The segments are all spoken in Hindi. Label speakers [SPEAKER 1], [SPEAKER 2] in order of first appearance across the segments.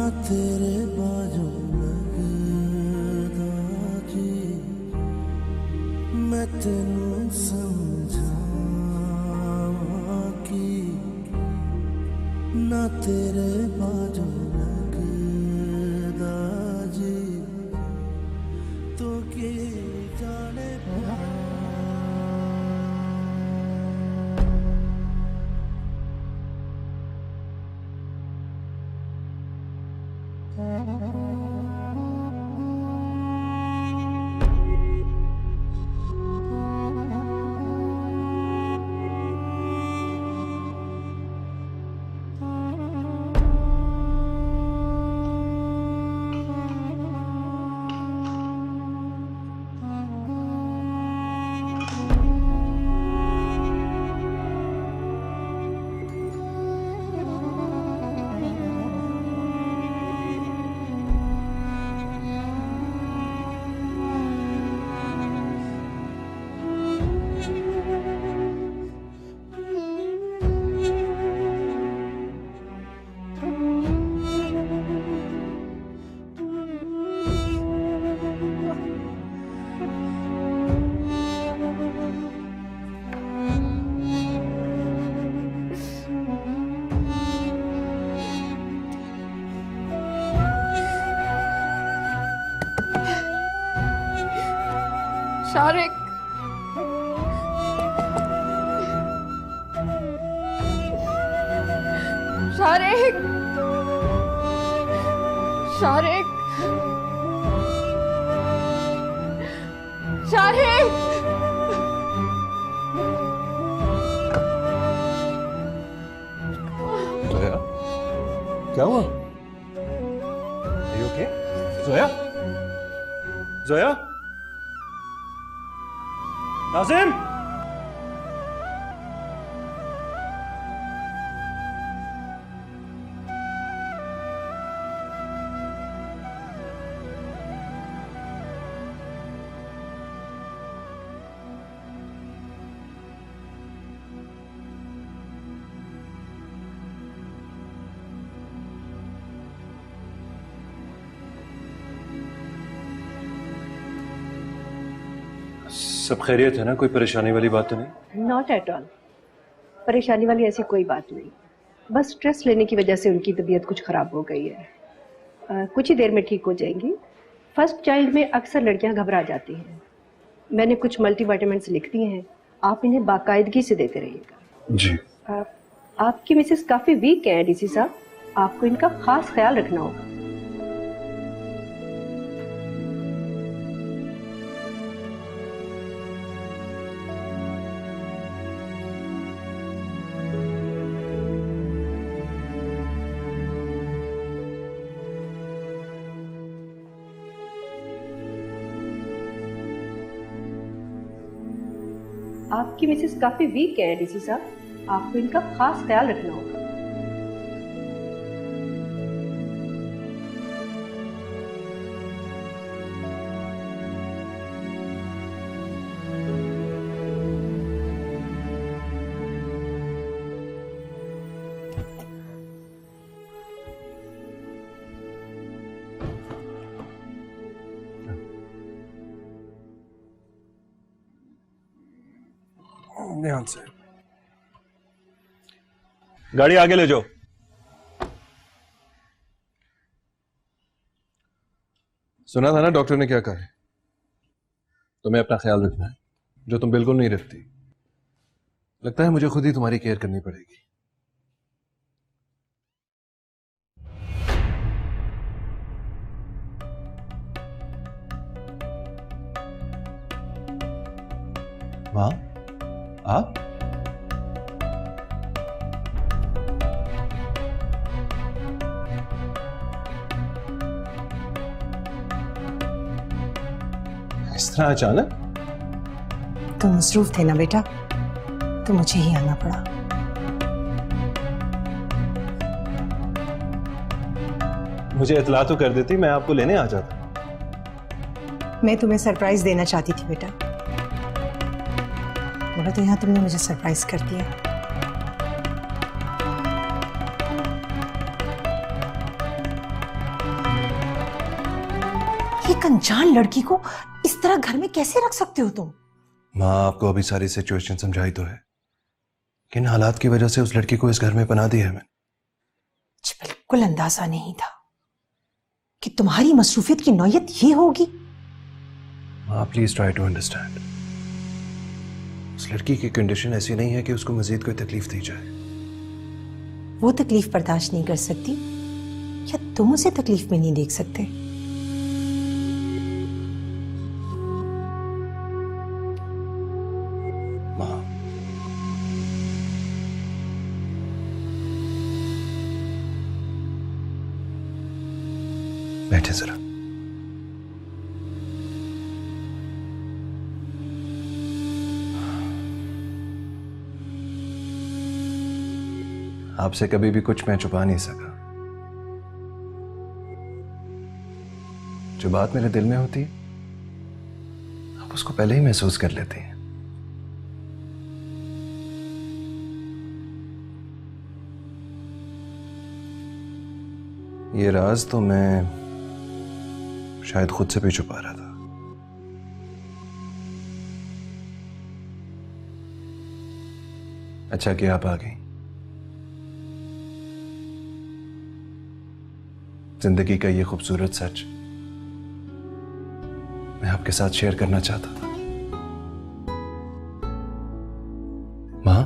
[SPEAKER 1] तेरे बाजू लगदा जी मैं तेनू समझावां कि ना तेरे बाजू लगदा जी तो की जाने
[SPEAKER 2] शारिक, शारिक, शारिक, शारिक।
[SPEAKER 3] जोया, क्या हुआ? ओके? जोया? जोया? नाजिम? सब खैरियत है ना? कोई परेशानी वाली बात तो नहीं?
[SPEAKER 4] Not at all. परेशानी वाली ऐसी कोई बात नहीं, बस स्ट्रेस लेने की वजह से उनकी तबीयत कुछ ख़राब हो गई है। कुछ ही देर में ठीक हो जाएंगी। फर्स्ट चाइल्ड में अक्सर लड़कियां घबरा जाती हैं। मैंने कुछ मल्टीविटामिन्स लिख दिए हैं, आप इन्हें बाकायदगी से देते रहिएगा।
[SPEAKER 3] जी।
[SPEAKER 4] आपकी मिसेस काफ़ी वीक हैं डीसी साहब, आपको इनका खास ख्याल रखना होगा। आपकी मिसेस काफी वीक है डीसी साहब, आपको इनका खास ख्याल रखना होगा।
[SPEAKER 3] ध्यान से। गाड़ी आगे ले जाओ। सुना था ना डॉक्टर ने क्या कहा है? तुम्हें अपना ख्याल रखना है, जो तुम बिल्कुल नहीं रखती। लगता है मुझे खुद ही तुम्हारी केयर करनी पड़ेगी। माँ, आप? इस तरह अचानक?
[SPEAKER 5] तुम मसरूफ थे ना बेटा, तो मुझे ही आना पड़ा।
[SPEAKER 3] मुझे इतला तो कर देती, मैं आपको लेने आ जाता।
[SPEAKER 5] मैं तुम्हें सरप्राइज देना चाहती थी बेटा, मगर तो यहाँ तुमने मुझे सरप्राइज कर दिया। एक अनजान लड़की को इस तरह घर में कैसे रख सकते हो तुम?
[SPEAKER 3] माँ, आपको अभी सारी सिचुएशन समझाई तो है। किन हालात की वजह से उस लड़की को इस घर में पना दिया है मैंने।
[SPEAKER 5] मुझे बिल्कुल अंदाजा नहीं था कि तुम्हारी मसरूफियत की नौयत ये होगी।
[SPEAKER 3] माँ, प्लीज ट्राई टू अंडरस्टैंड। उस लड़की की कंडीशन ऐसी नहीं है कि उसको मजीद कोई तकलीफ दी जाए।
[SPEAKER 5] वो तकलीफ बर्दाश्त नहीं कर सकती या तुम उसे तकलीफ में नहीं देख सकते?
[SPEAKER 3] माँ, बैठे जरा। आपसे कभी भी कुछ मैं छुपा नहीं सका। जो बात मेरे दिल में होती आप उसको पहले ही महसूस कर लेती हैं। ये राज तो मैं शायद खुद से भी छुपा रहा था। अच्छा कि आप आ गई। जिंदगी का ये खूबसूरत सच मैं आपके साथ शेयर करना चाहता था। मां,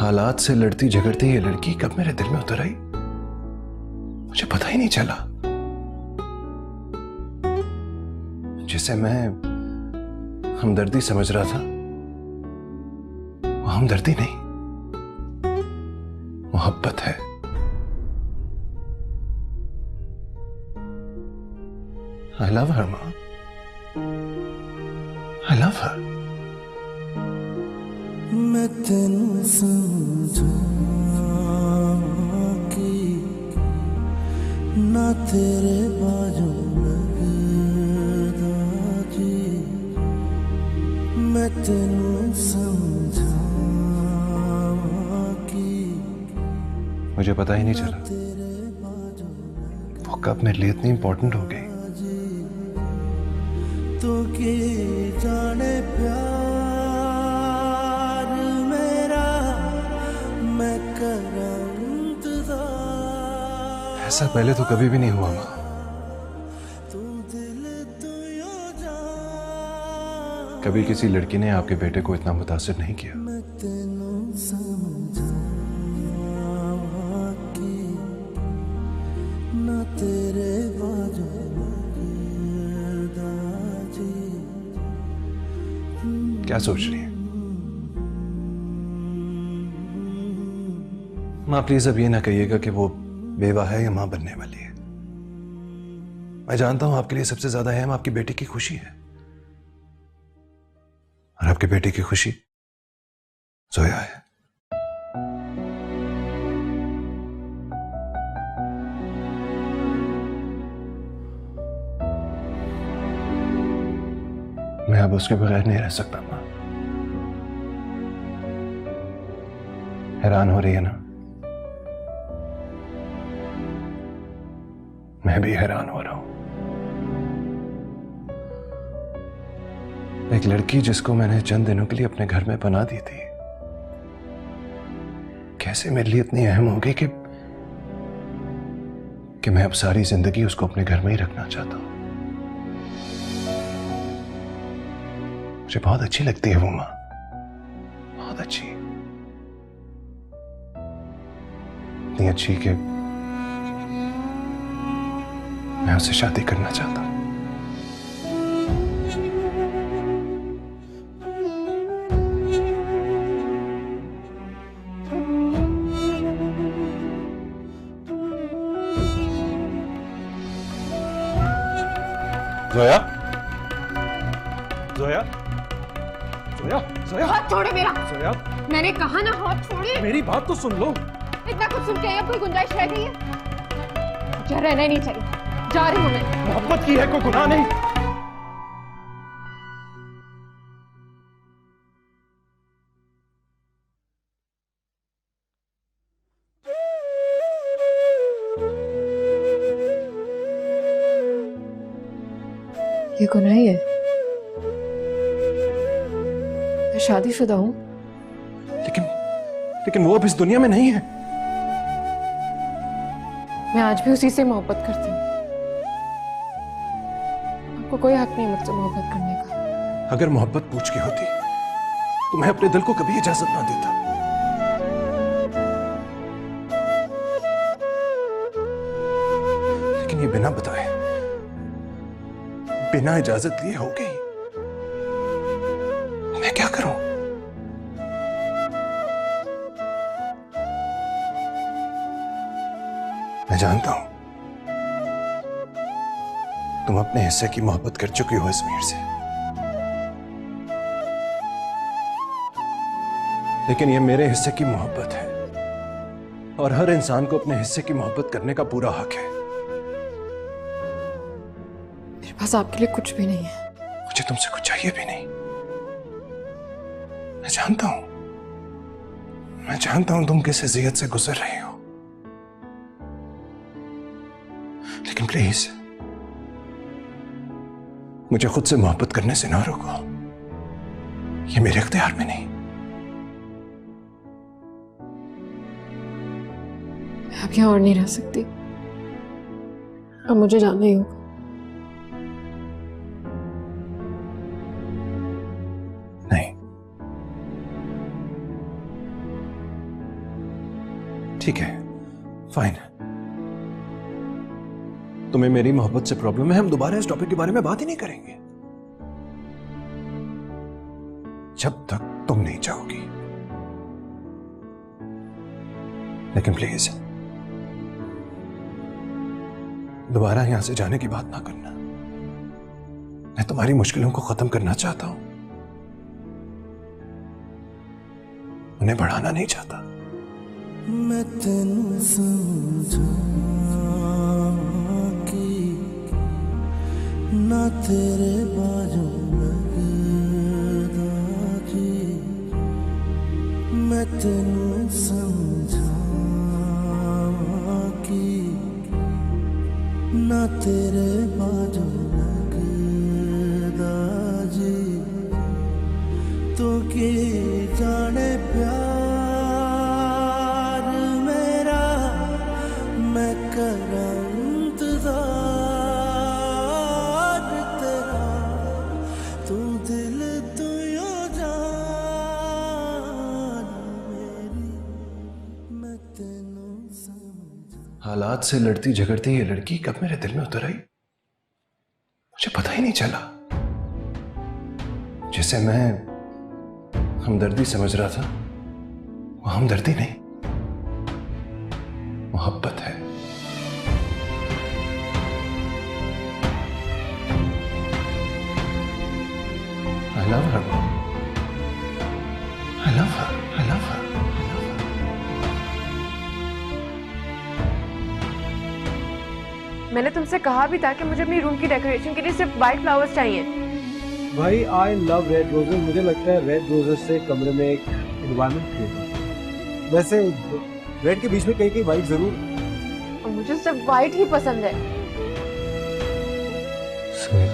[SPEAKER 3] हालात से लड़ती झगड़ती ये लड़की कब मेरे दिल में उतर आई मुझे पता ही नहीं चला। जिसे मैं हमदर्दी समझ रहा था वो हमदर्दी नहीं, मोहब्बत है। I love her, Ma. I love her.
[SPEAKER 1] मैं तेनू समझा कि ना तेरे बाजू लगदा जी। मैं तेनू समझा कि
[SPEAKER 3] मुझे पता ही नहीं चला वो कब मेरे लिए इतनी इंपॉर्टेंट हो गई।
[SPEAKER 1] तो के जाने प्यार मेरा मैं करा इंतजार।
[SPEAKER 3] ऐसा पहले तो कभी भी नहीं हुआ मां।
[SPEAKER 1] तू दिल तू यो जान।
[SPEAKER 3] कभी किसी लड़की ने आपके बेटे को इतना मुतासिर नहीं किया।
[SPEAKER 1] मैं तेनू समझा कि ना तेरे बाजू
[SPEAKER 3] क्या सोच रही है मां? प्लीज अब ये ना कहिएगा कि वो बेवा है या मां बनने वाली है। मैं जानता हूं आपके लिए सबसे ज्यादा अहम आपकी बेटी की खुशी है, और आपके बेटे की खुशी जोया है। मैं अब उसके बगैर नहीं रह सकता मां। हैरान हो रही है ना? मैं भी हैरान हो रहा हूं। एक लड़की जिसको मैंने चंद दिनों के लिए अपने घर में पनाह दी थी, कैसे मेरे लिए इतनी अहम हो गई कि मैं अब सारी जिंदगी उसको अपने घर में ही रखना चाहता हूं। मुझे बहुत अच्छी लगती है वो मां, बहुत अच्छी, इतनी अच्छी कि मैं उससे शादी करना चाहता हूं। जोया, जोया, जोया, जोया,
[SPEAKER 2] हाथ छोड़े मेरा।
[SPEAKER 3] जोया,
[SPEAKER 2] मैंने कहा ना हाथ छोड़े।
[SPEAKER 3] मेरी बात तो सुन लो।
[SPEAKER 2] इतना कुछ सुन के अब कोई गुंजाइश रह गई है? मुझे रहना ही नहीं चाहिए, जा रही हूं मैं।
[SPEAKER 3] मोहब्बत की है, कोई गुनाह नहीं।
[SPEAKER 2] ये गुनाह ही है। मैं शादीशुदा हूँ।
[SPEAKER 3] लेकिन लेकिन वो अब इस दुनिया में नहीं है।
[SPEAKER 2] मैं आज भी उसी से मोहब्बत करती हूँ। आपको कोई हक नहीं मुझसे मोहब्बत करने का।
[SPEAKER 3] अगर मोहब्बत पूछ की होती तो मैं अपने दिल को कभी इजाजत ना देता। लेकिन ये बिना बताए, बिना इजाजत लिए हो गई। मैं क्या करूं? मैं जानता हूं तुम अपने हिस्से की मोहब्बत कर चुकी हो इस मीर से, लेकिन ये मेरे हिस्से की मोहब्बत है और हर इंसान को अपने हिस्से की मोहब्बत करने का पूरा हक है।
[SPEAKER 2] मेरे पास आपके लिए कुछ भी नहीं है।
[SPEAKER 3] मुझे तुमसे कुछ चाहिए भी नहीं। मैं जानता हूं तुम किस अज़ियत से गुजर रही हो, लेकिन प्लीज मुझे खुद से मोहब्बत करने से ना रोको। ये मेरे इख्तियार में नहीं।
[SPEAKER 2] मैं अब यहाँ और नहीं रह सकती। अब मुझे जाना ही होगा।
[SPEAKER 3] नहीं, ठीक है, फाइन। तुम्हें मेरी मोहब्बत से प्रॉब्लम है, हम दोबारा इस टॉपिक के बारे में बात ही नहीं kरेंगे जब तक तुम नहीं चाहोगी। लेकिन प्लीज दोबारा यहां से जाने की बात ना करना। मैं तुम्हारी मुश्किलों को खत्म करना चाहता हूं, उन्हें बढ़ाना नहीं चाहता।
[SPEAKER 1] मैं तेनू समझा कि ना तेरे बाजू लगदा जी। मैं तेनू समझा कि ना तेरे बाजू लगदा जी। तू की जाने प्यार मेरा, मैं करा इंतजार तेरा। तू दिल तू यो जान मेरी, मैं तेनू समझा।
[SPEAKER 3] हालात से लड़ती झगड़ती ये लड़की कब मेरे दिल में उतर आई, मुझे पता ही नहीं चला। जिसे मैं हमदर्दी समझ रहा था वो हमदर्दी नहीं, मोहब्बत है। I love her. I love her. I love her. I love her.
[SPEAKER 2] मैंने तुमसे कहा भी था कि मुझे अपनी रूम की डेकोरेशन के लिए सिर्फ व्हाइट फ्लावर्स चाहिए।
[SPEAKER 6] भाई आई लव रेड रोजेस। मुझे लगता है रेड रोजेस से कमरे में एक एनवायरनमेंट क्रिएट होता है। वैसे रेड के बीच में कहीं कहीं व्हाइट जरूर।
[SPEAKER 2] और मुझे सिर्फ व्हाइट ही पसंद है।
[SPEAKER 7] सोया,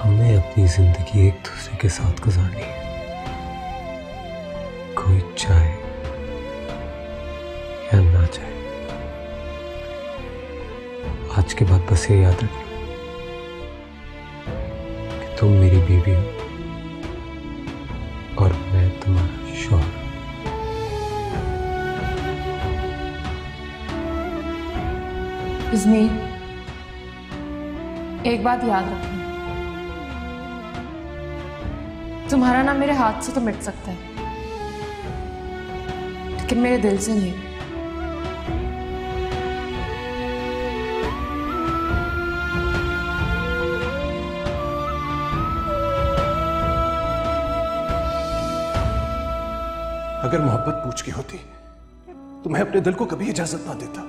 [SPEAKER 7] हमें अपनी जिंदगी एक दूसरे के साथ गुजारनी है। कोई चाहे या ना चाहे, आज के बाद बस ये याद रखना कि तुम मेरी बीवी हो और मैं तुम्हारा शौहर।
[SPEAKER 2] इज़्मी, एक बात याद रखना, तुम्हारा नाम मेरे हाथ से तो मिट सकता है, लेकिन मेरे दिल से नहीं।
[SPEAKER 3] अगर मोहब्बत पूछ की होती तो मैं अपने दिल को कभी इजाजत ना देता,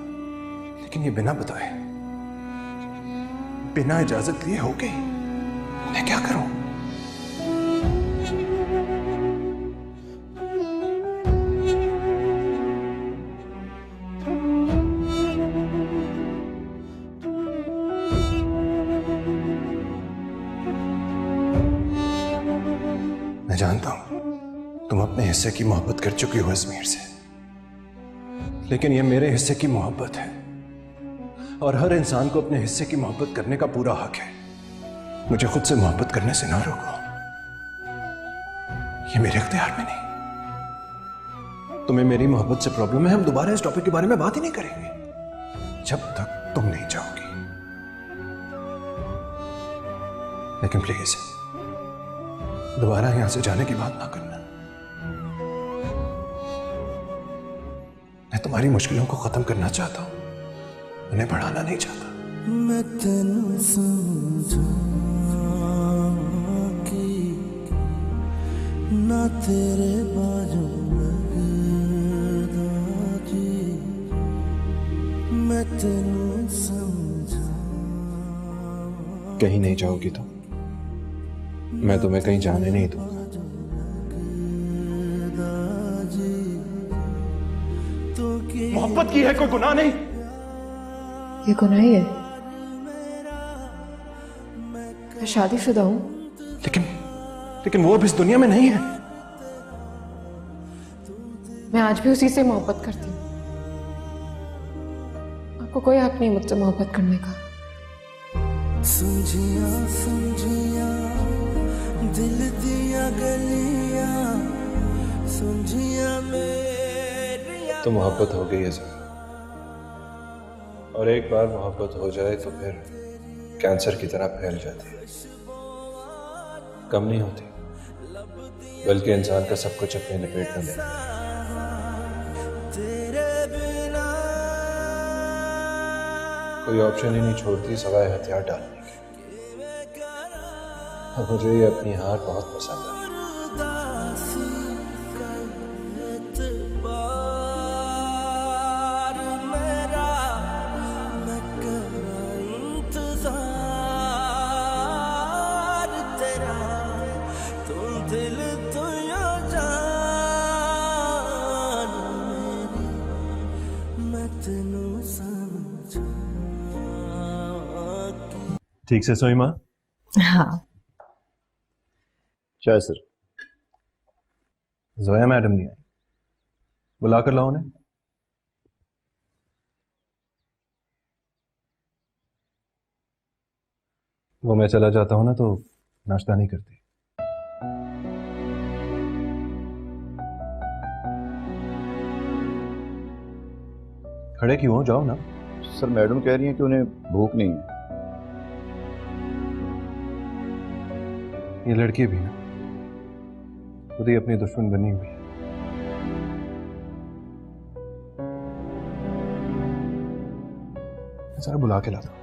[SPEAKER 3] लेकिन ये बिना बताए, बिना इजाजत लिए हो गई। मैं क्या करूं? हिस्से की मोहब्बत कर चुकी हो अजमेर से, लेकिन ये मेरे हिस्से की मोहब्बत है और हर इंसान को अपने हिस्से की मोहब्बत करने का पूरा हक है। मुझे खुद से मोहब्बत करने से ना रोको, ये मेरे इख्तियार में नहीं। तुम्हें मेरी मोहब्बत से प्रॉब्लम है, हम दोबारा इस टॉपिक के बारे में बात ही नहीं करेंगे जब तक तुम नहीं चाहोगी। लेकिन प्लीज दोबारा यहां से जाने की बात ना करना। मैं तुम्हारी मुश्किलों को खत्म करना चाहता हूं, उन्हें बढ़ाना नहीं चाहता।
[SPEAKER 1] मैं तेनू समझा कि ना तेरे बाजू लगदा जी, मैं तेनू समझा।
[SPEAKER 3] कहीं नहीं जाओगी तो मैं तुम्हें कहीं जाने नहीं दूंगा। मोहब्बत की है कोई गुनाह नहीं।
[SPEAKER 2] ये गुनाह ही है। मैं शादीशुदा हूं।
[SPEAKER 3] लेकिन वो अब इस दुनिया में नहीं है।
[SPEAKER 2] मैं आज भी उसी से मोहब्बत करती हूँ। आपको कोई हक नहीं मुझसे मोहब्बत करने का।
[SPEAKER 1] समझिया समझिया दिल दिया गलियां, समझिया मेरिया।
[SPEAKER 3] तो मोहब्बत हो गई है सर, और एक बार मोहब्बत हो जाए तो फिर कैंसर की तरह फैल जाती है, कम नहीं होती, बल्कि इंसान का सब कुछ अपने लपेट में लेती है। कोई ऑप्शन ही नहीं छोड़ती सिवाय हथियार डालने के। और मुझे ये अपनी हार बहुत पसंद है। ठीक से सोई माँ?
[SPEAKER 5] हाँ।
[SPEAKER 3] चाय सर। जोया मैडम नहीं आई, बुला कर लाओ उन्हें। वो मैं चला जाता हूं ना तो नाश्ता नहीं करती। खड़े क्यों हो, जाओ ना।
[SPEAKER 8] सर मैडम कह रही हैं कि उन्हें भूख नहीं है।
[SPEAKER 3] ये लड़की भी ना खुद ही अपनी दुश्मन बनी हुई है। जरा बुला के लाता हूं।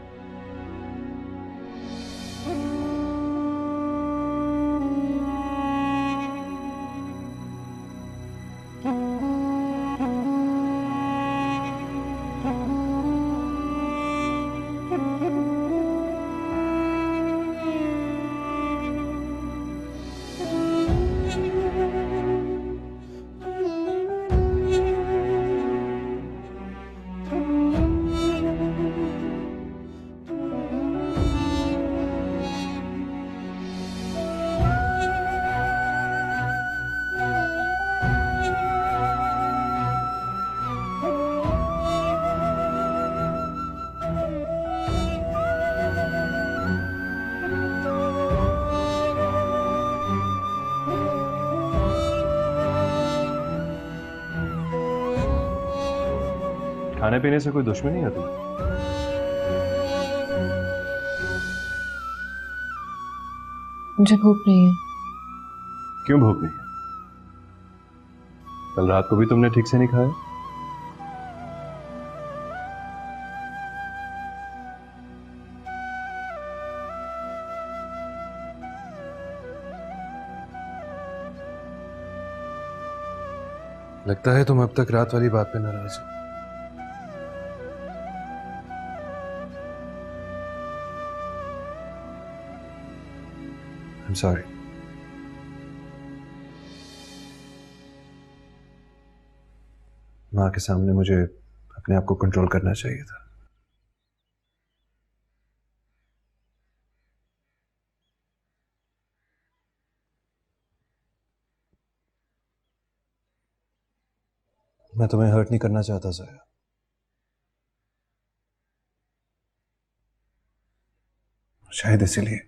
[SPEAKER 3] खाने पीने से कोई दुश्मनी है तुम्हें?
[SPEAKER 2] मुझे भूख नहीं है।
[SPEAKER 3] क्यों भूख नहीं है? कल रात को भी तुमने ठीक से नहीं खाया। लगता है तुम अब तक रात वाली बात पे नाराज हो। I'm sorry. माँ के सामने मुझे अपने आप को कंट्रोल करना चाहिए था। मैं तुम्हें हर्ट नहीं करना चाहता ज़ोया। शायद इसीलिए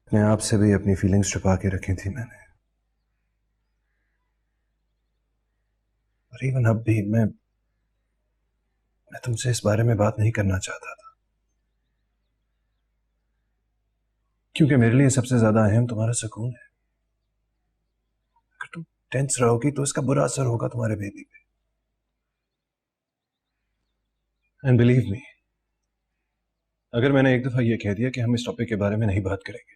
[SPEAKER 3] अपने आप से भी अपनी फीलिंग्स छुपा के रखी थी मैंने। और इवन अब भी मैं तुमसे इस बारे में बात नहीं करना चाहता था, क्योंकि मेरे लिए सबसे ज्यादा अहम तुम्हारा सुकून है। अगर तुम टेंस रहोगी तो इसका बुरा असर होगा तुम्हारे बेबी पे। एंड बिलीव मी, अगर मैंने एक दफा यह कह दिया कि हम इस टॉपिक के बारे में नहीं बात करेंगे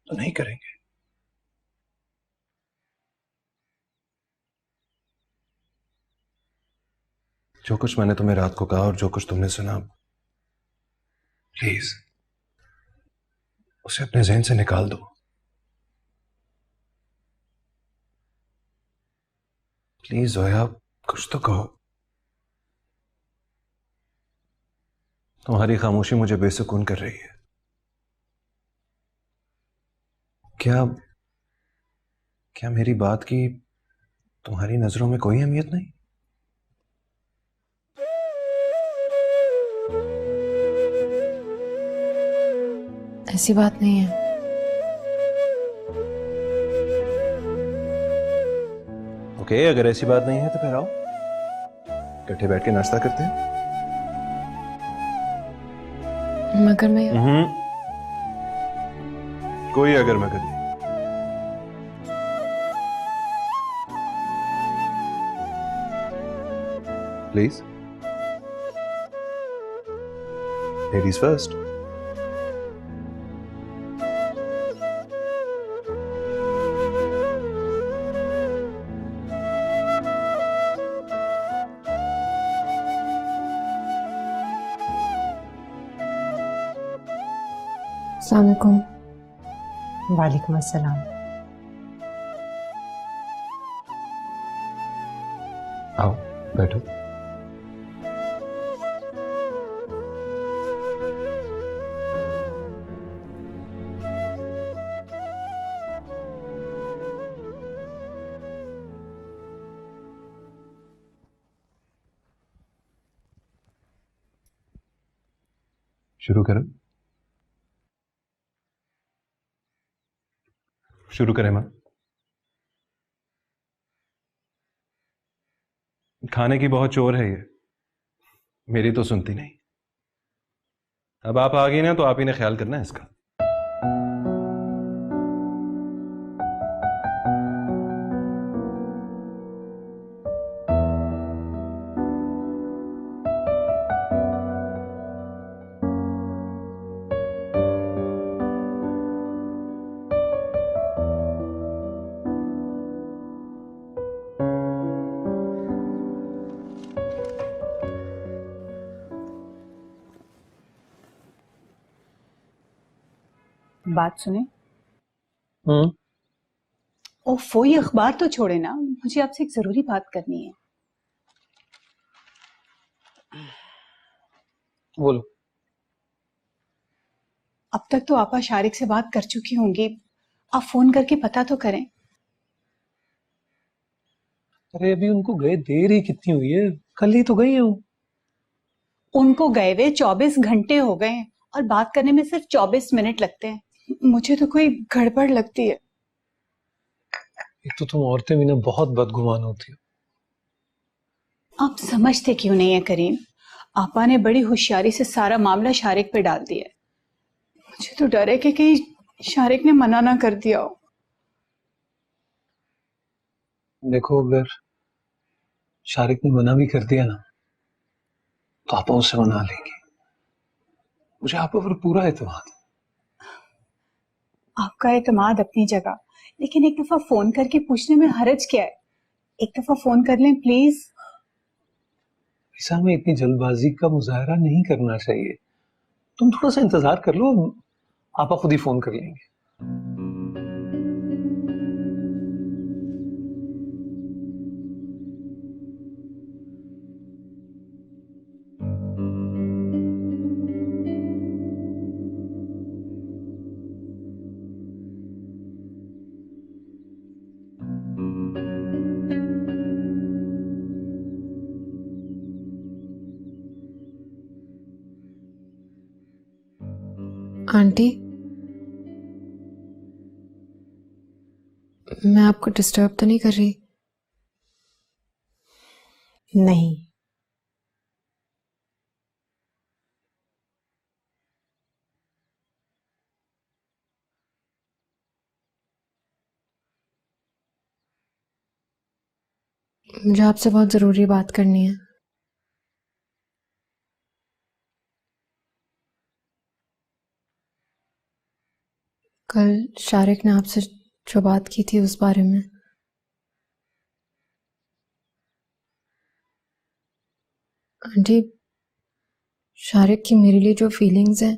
[SPEAKER 3] तो नहीं करेंगे। जो कुछ मैंने तुम्हें रात को कहा और जो कुछ तुमने सुना, प्लीज उसे अपने जहन से निकाल दो। प्लीज जोया, कुछ तो कहो। तुम्हारी खामोशी मुझे बेसुकून कर रही है। क्या मेरी बात की तुम्हारी नजरों में कोई अहमियत नहीं?
[SPEAKER 2] ऐसी बात नहीं है।
[SPEAKER 3] ओके, अगर ऐसी बात नहीं है तो फिर आओ इकट्ठे बैठ के नाश्ता करते हैं।
[SPEAKER 2] मगर मैं
[SPEAKER 3] कोई अगर मगर नहीं। Please, ladies first.
[SPEAKER 2] अस्सलाम वालेकुम।
[SPEAKER 5] वालेकुम अस्सलाम।
[SPEAKER 3] आओ बैठो। शुरू करें? शुरू करें मां? खाने की बहुत चोर है ये, मेरी तो सुनती नहीं। अब आप आ गई ना तो आप ही ने ख्याल करना है इसका।
[SPEAKER 9] बात सुने। ओफो, ये अखबार तो छोड़े ना, मुझे आपसे एक जरूरी बात करनी है।
[SPEAKER 6] बोलो।
[SPEAKER 9] अब तक तो आपा शारिक से बात कर चुकी होंगी, आप फोन करके पता तो करें।
[SPEAKER 6] अरे अभी उनको गए देर ही कितनी हुई है, कल ही तो गई हूँ।
[SPEAKER 9] उनको गए हुए 24 घंटे हो गए हैं और बात करने में सिर्फ 24 मिनट लगते हैं। मुझे तो कोई गड़बड़ लगती है।
[SPEAKER 6] एक तो तुम औरतें भी ना बहुत बदगुमान होती हो।
[SPEAKER 9] आप समझते क्यों नहीं है करीम? आपा ने बड़ी होशियारी से सारा मामला शारिक पे डाल दिया है। मुझे तो डर है कि कहीं शारिक ने मना ना कर दिया हो।
[SPEAKER 6] देखो, अगर शारिक ने मना भी कर दिया ना तो आप उससे मना लेंगे। मुझे आप पर पूरा एतमाद।
[SPEAKER 9] आपका एतमाद अपनी जगह, लेकिन एक दफा फोन करके पूछने में हर्ज क्या है? एक दफा फोन कर लें प्लीज।
[SPEAKER 6] ऐसा हमें इतनी जल्दबाजी का मुजाहरा नहीं करना चाहिए। तुम थोड़ा सा इंतजार कर लो, आपा खुद ही फोन कर लेंगे।
[SPEAKER 10] आंटी, मैं आपको डिस्टर्ब तो नहीं कर रही?
[SPEAKER 5] नहीं।
[SPEAKER 10] मुझे आपसे बहुत जरूरी बात करनी है। कल शारिक ने आपसे जो बात की थी उस बारे में। आंटी, शारिक की मेरे लिए जो फीलिंग्स हैं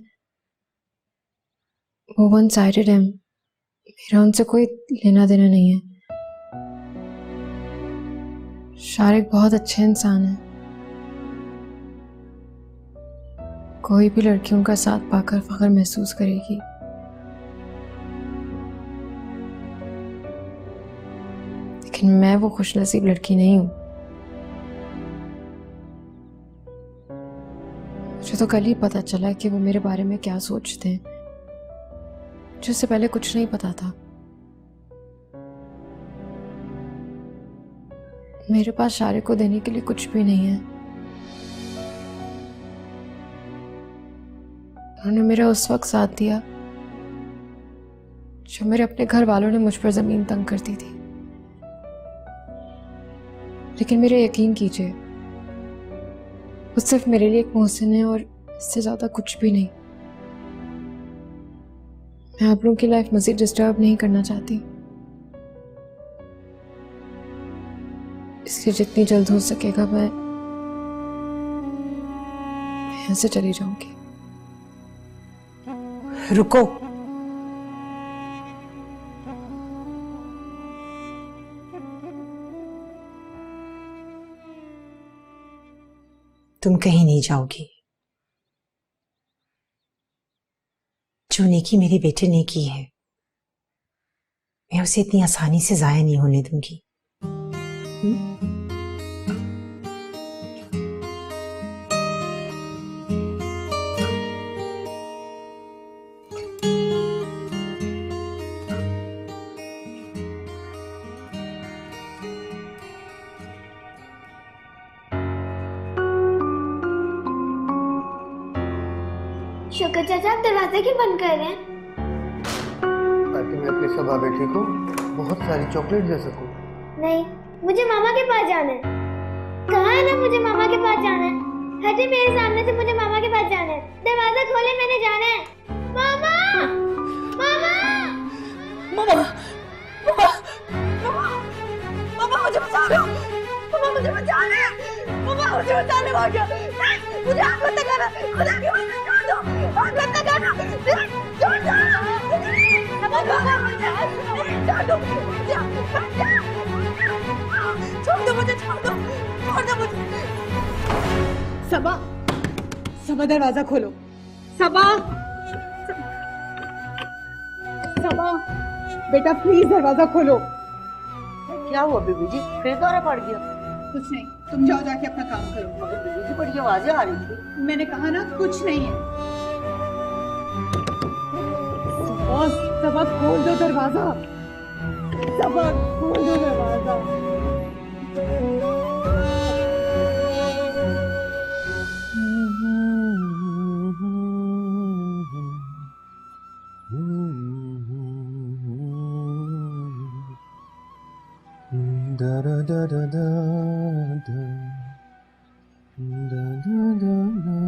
[SPEAKER 10] वो वन साइडेड है। मेरा उनसे कोई लेना देना नहीं है। शारिक बहुत अच्छे इंसान है। कोई भी लड़की उनका साथ पाकर फख्र महसूस करेगी। लेकिन मैं वो खुशनसीब लड़की नहीं हूं। मुझे तो कल ही पता चला कि वो मेरे बारे में क्या सोचते हैं। मुझे उससे पहले कुछ नहीं पता था। मेरे पास शारिक को देने के लिए कुछ भी नहीं है। उन्होंने मेरा उस वक्त साथ दिया जब मेरे अपने घर वालों ने मुझ पर जमीन तंग कर दी थी। लेकिन मेरे यकीन कीजिए, वो सिर्फ मेरे लिए एक मोहसिन है और इससे ज्यादा कुछ भी नहीं। मैं आप लोगों की लाइफ मजीद डिस्टर्ब नहीं करना चाहती, इसलिए जितनी जल्द हो सकेगा मैं यहाँ से चली जाऊंगी।
[SPEAKER 5] रुको। तुम कहीं नहीं जाओगी। जो नेकी मेरे बेटे ने की है, मैं उसे इतनी आसानी से जाया नहीं होने दूंगी।
[SPEAKER 11] शुक्र चाचा, आप दरवाजा क्यों बंद कर रहे हैं?
[SPEAKER 12] ताकि मैं अपनी सभा बेटी को बहुत सारी चॉकलेट दे सकूं।
[SPEAKER 11] नहीं, मुझे मामा के पास जाना है। कहा है ना मुझे मामा के पास जाना है। हटे मेरे सामने से, मुझे मामा के पास जाना है। दरवाजा खोले, मैंने जाना है। मामा, मामा,
[SPEAKER 5] मामा, मामा मुझे बचा लो। मामा मुझे बचा ले। मामा मुझे बचाने आ गया। मुझे आग मत लगाना, खुदा की मदद छोड़ दो। आग मत लगाना, छोड़ दो। मामा मुझे छोड़ दो, छोड़ दो मुझे, छोड़ दो, छोड़ दो मुझे।
[SPEAKER 9] सबा, सबा दरवाजा खोलो। सबा, सबा बेटा प्लीज दरवाजा खोलो।
[SPEAKER 13] क्या हुआ बीबी जी, फिर दौरा पड़ गया?
[SPEAKER 9] कुछ नहीं, तुम जाओ जाके अपना काम करो।
[SPEAKER 13] मगर बीबी जी बड़ी आवाजें आ रही थी।
[SPEAKER 9] मैंने कहा ना कुछ नहीं है। सबा खोल दो दरवाजा, सबा खोल दो दरवाजा।
[SPEAKER 1] da da da da da da da da da da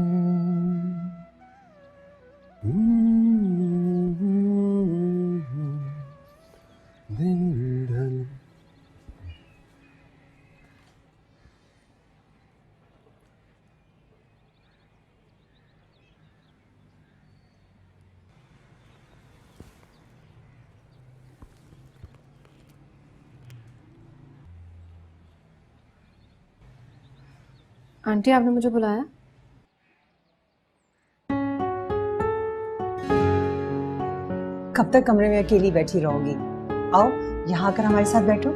[SPEAKER 1] दिन ढल
[SPEAKER 10] आंटी, आपने मुझे बुलाया?
[SPEAKER 5] कब तक कमरे में अकेली बैठी रहोगी? आओ यहाँ आकर हमारे साथ बैठो।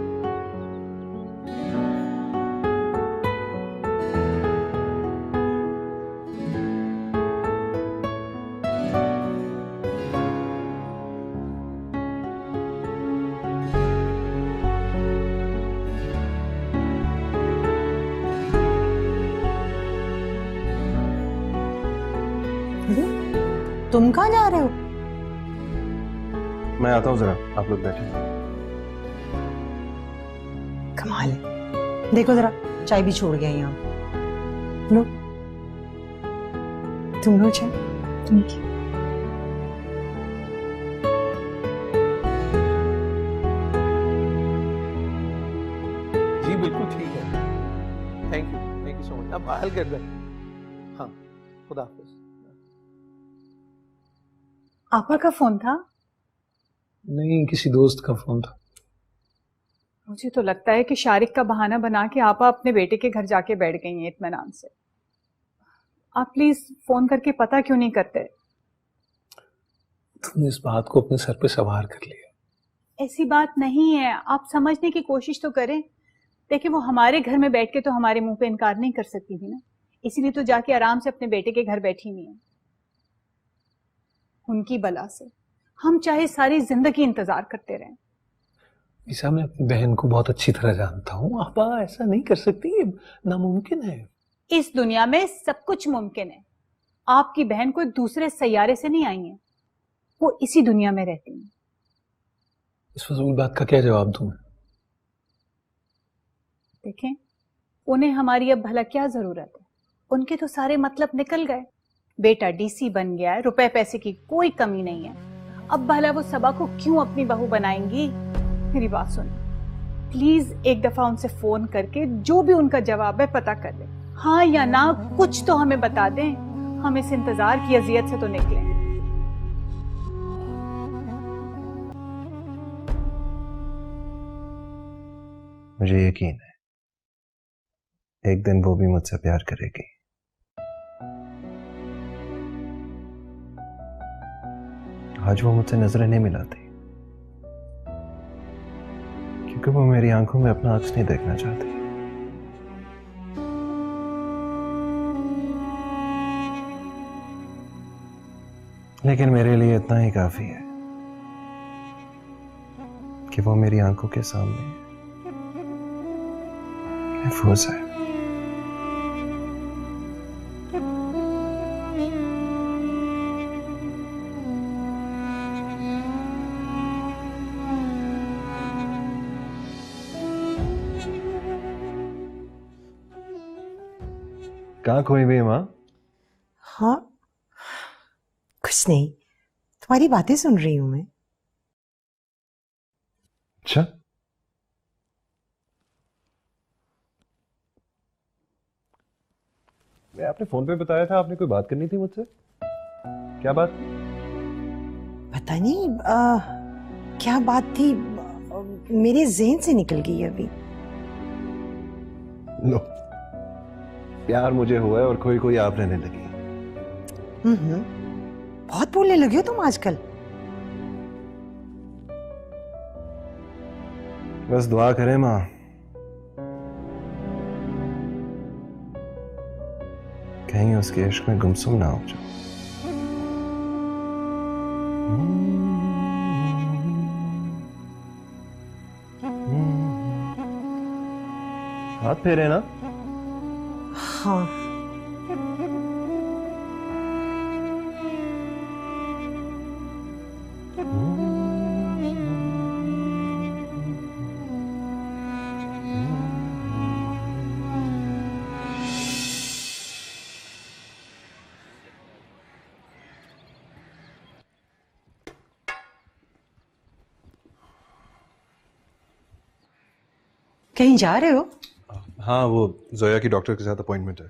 [SPEAKER 13] तुम कहाँ जा रहे हो?
[SPEAKER 3] मैं आता हूँ, जरा आप लोग बैठे।
[SPEAKER 13] कमाल है, देखो जरा चाय भी छोड़ गया यहाँ। लो तुम लो चाय।
[SPEAKER 10] Thank you.
[SPEAKER 6] जी बिल्कुल ठीक है, थैंक यू सो मच। अब हाल कर दे। हाँ, खुदा हाफिज।
[SPEAKER 9] आपा का फोन था?
[SPEAKER 6] नहीं, किसी दोस्त का फोन था।
[SPEAKER 9] मुझे तो लगता है कि शारिक का बहाना बना के आपा अपने बेटे के घर जाके बैठ गई हैं इत्मीनान से। आप प्लीज फोन करके पता क्यों नहीं करते?
[SPEAKER 6] तुमने इस बात को अपने सर पे सवार कर लिया।
[SPEAKER 9] ऐसी बात नहीं है, आप समझने की कोशिश तो करें। देखिए, वो हमारे घर में बैठ के तो हमारे मुंह पे इनकार नहीं कर सकती थी ना, इसीलिए तो जाके आराम से अपने बेटे के घर बैठी हुई है। उनकी बला से हम चाहे सारी जिंदगी इंतजार करते रहें।
[SPEAKER 6] ईसा, मैं अपनी बहन को बहुत अच्छी तरह जानता हूँ। आप ऐसा नहीं कर सकती, नामुमकिन है।
[SPEAKER 9] इस दुनिया में सब कुछ मुमकिन है। आपकी बहन कोई दूसरे सैयारे से नहीं आई है, वो इसी दुनिया में रहती है।
[SPEAKER 6] इस फजूल बात का क्या जवाब दूं?
[SPEAKER 9] देखें, उन्हें हमारी अब भला क्या जरूरत है? उनके तो सारे मतलब निकल गए। बेटा डीसी बन गया है, रुपए पैसे की कोई कमी नहीं है। अब भला वो सबा को क्यों अपनी बहू बनाएंगी? मेरी बात सुन, प्लीज एक दफा उनसे फोन करके जो भी उनका जवाब है पता कर ले। हाँ या ना कुछ तो हमें बता दें, हम इस इंतजार की अजियत से तो निकलें।
[SPEAKER 3] मुझे यकीन है एक दिन वो भी मुझसे प्यार करेगी। आज वो मुझसे नजरें नहीं मिलाती क्योंकि वो मेरी आंखों में अपना अक्स नहीं देखना चाहती। लेकिन मेरे लिए इतना ही काफी है कि वो मेरी आंखों के सामने महफूज है। कहाँ खोई हुई माँ?
[SPEAKER 13] हाँ कुछ नहीं, तुम्हारी बातें सुन रही हूं मैं।
[SPEAKER 3] अच्छा, मैं आपने फोन पे बताया था आपने कोई बात करनी थी मुझसे। क्या बात?
[SPEAKER 13] पता नहीं क्या बात थी, मेरे ज़हन से निकल गई अभी।
[SPEAKER 3] लो, प्यार मुझे हुआ है और कोई कोई आप रहने लगी।
[SPEAKER 13] बहुत बोलने लगे हो तुम आजकल।
[SPEAKER 3] बस दुआ करें माँ, कहीं उसके इश्क में गुमसुम ना हो जाओ। हाथ फेरे ना।
[SPEAKER 13] हाँ कहीं जा रहे हो?
[SPEAKER 3] हाँ, वो जोया की डॉक्टर के साथ अपॉइंटमेंट है।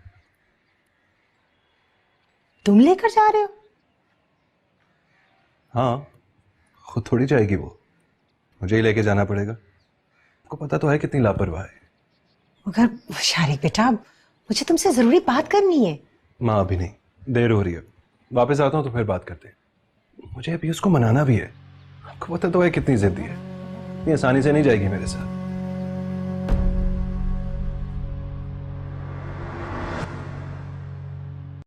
[SPEAKER 13] तुम लेकर जा रहे हो?
[SPEAKER 3] हाँ, खुद थोड़ी जाएगी वो, मुझे ही लेके जाना पड़ेगा। आपको पता तो है कितनी लापरवाह है।
[SPEAKER 13] मगर शारिक बेटा, मुझे तुमसे जरूरी बात करनी है।
[SPEAKER 3] माँ अभी नहीं, देर हो रही है, वापस आता हूँ तो फिर बात करते हैं। मुझे अभी उसको मनाना भी है। आपको पता तो है कितनी जिद्दी है, इतनी आसानी से नहीं जाएगी मेरे साथ।